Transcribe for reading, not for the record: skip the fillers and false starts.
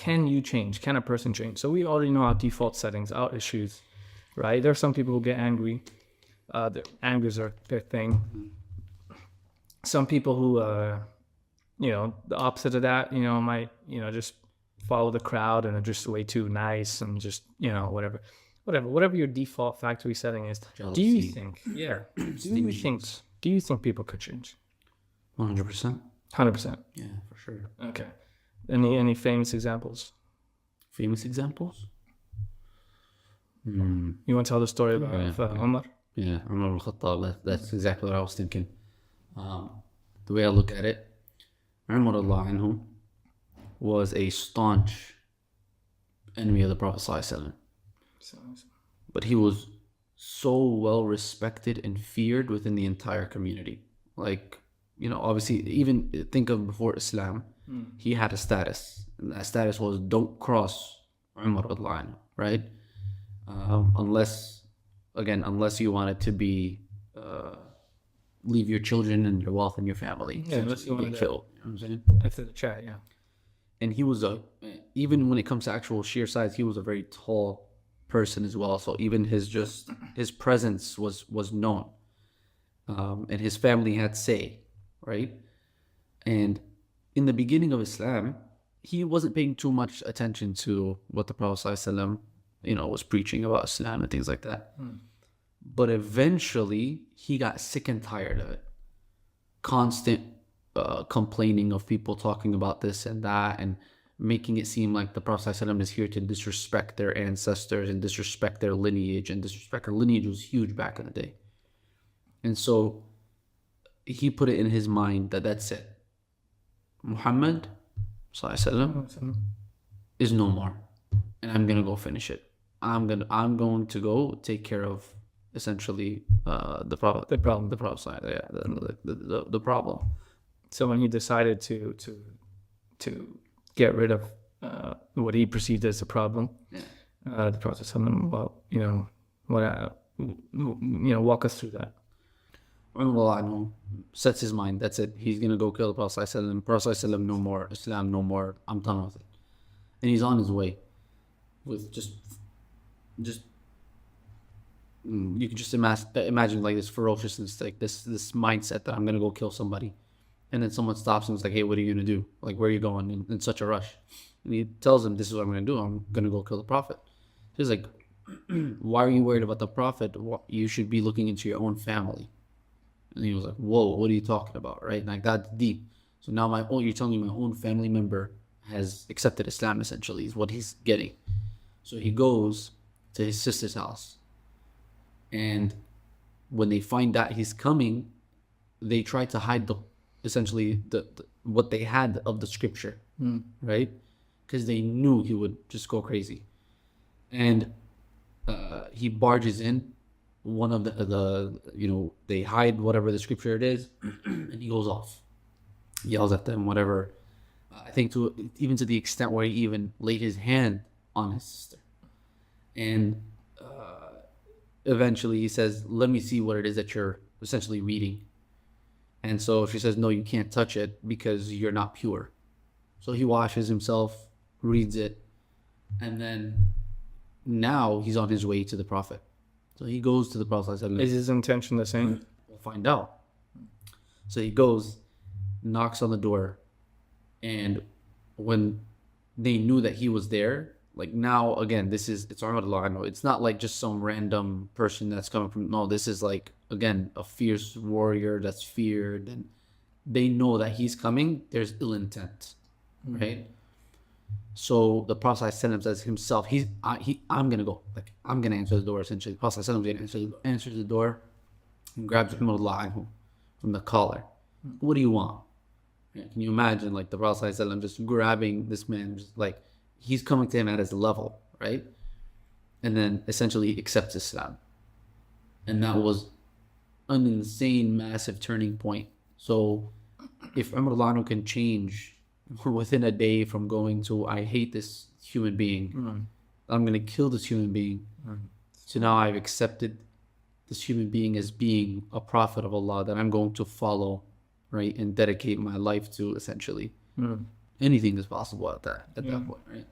can you change? Can a person change? So we already know our default settings, our issues, right? There are some people who get angry. Anger is their thing. Some people who, the opposite of that, might, just follow the crowd and are just way too nice and just, whatever your default factory setting is. Jealousy. Do you think, do you think people could change? 100%. 100%. Yeah, for sure. Okay. Any famous examples? Famous examples? You want to tell the story about Umar? Yeah, Umar al-Khattab. That's exactly what I was thinking. The way I look at it, Umar anhu was a staunch enemy of the Prophet ﷺ. But he was so well respected and feared within the entire community. Like, obviously, even think of before Islam, he had a status. And that status was, don't cross Umar anhu, right? Unless you wanted to be, leave your children and your wealth and your family. Yeah, unless you wanted to killed. You know what I'm saying? After the chat, yeah. And he was even when it comes to actual sheer size, he was a very tall person as well. So even his presence was known. And his family had say, right? And in the beginning of Islam, he wasn't paying too much attention to what the Prophet ﷺ, was preaching about Islam and things like that. But eventually, he got sick and tired of it. Constant complaining of people talking about this and that and making it seem like the Prophet ﷺ is here to disrespect their ancestors and disrespect their lineage. And disrespect their lineage was huge back in the day. And so he put it in his mind that that's it. Muhammad ﷺ is no more. And I'm going to go finish it. I'm going to go take care of essentially the problem. The problem side, yeah, the problem. So when he decided to get rid of what he perceived as a problem, the Prophet ﷺ, walk us through that. Umar sets his mind. That's it. He's gonna go kill the Prophet ﷺ. Prophet ﷺ, no more. Islam, no more. I'm done with it. And he's on his way with just you can just imagine like this ferociousness, like this mindset that I'm gonna go kill somebody, and then someone stops him and is like, hey, what are you gonna do? Like, where are you going in such a rush? And he tells him, this is what I'm gonna do. I'm gonna go kill the Prophet. He's like, why are you worried about the Prophet? You should be looking into your own family. And he was like, whoa, what are you talking about? Right? Like, that's deep. So now you're telling me my own family member has accepted Islam, essentially, is what he's getting. So he goes to his sister's house. And when they find out he's coming, they try to hide essentially what they had of the scripture, right? Because they knew he would just go crazy. And he barges in. One of they hide whatever the scripture it is, and he goes off, yells at them, whatever. I think even to the extent where he even laid his hand on his sister. And eventually he says, let me see what it is that you're essentially reading. And so she says, no, you can't touch it because you're not pure. So he washes himself, reads it, and then now he's on his way to the Prophet. So he goes to the Prophet. Is his intention the same? We'll find out. So he goes, knocks on the door, and when they knew that he was there, like now again, it's Umar anhu. It's not like just some random person that's coming from. No, this is like again a fierce warrior that's feared, and they know that he's coming. There's ill intent, right? So the Prophet says himself, I'm gonna go, like I'm gonna answer the door. Essentially, the Prophet answers the door and grabs Umar anhu from the collar. What do you want? Can you imagine like the Prophet just grabbing this man, just like he's coming to him at his level, right? And then essentially accepts Islam. And that was an insane, massive turning point. So if Umar anhu can change within a day from going to, I hate this human being, I'm going to kill this human being, so now I've accepted this human being as being a prophet of Allah that I'm going to follow, right, and dedicate my life to, essentially. anything is possible at that Yeah. point, right?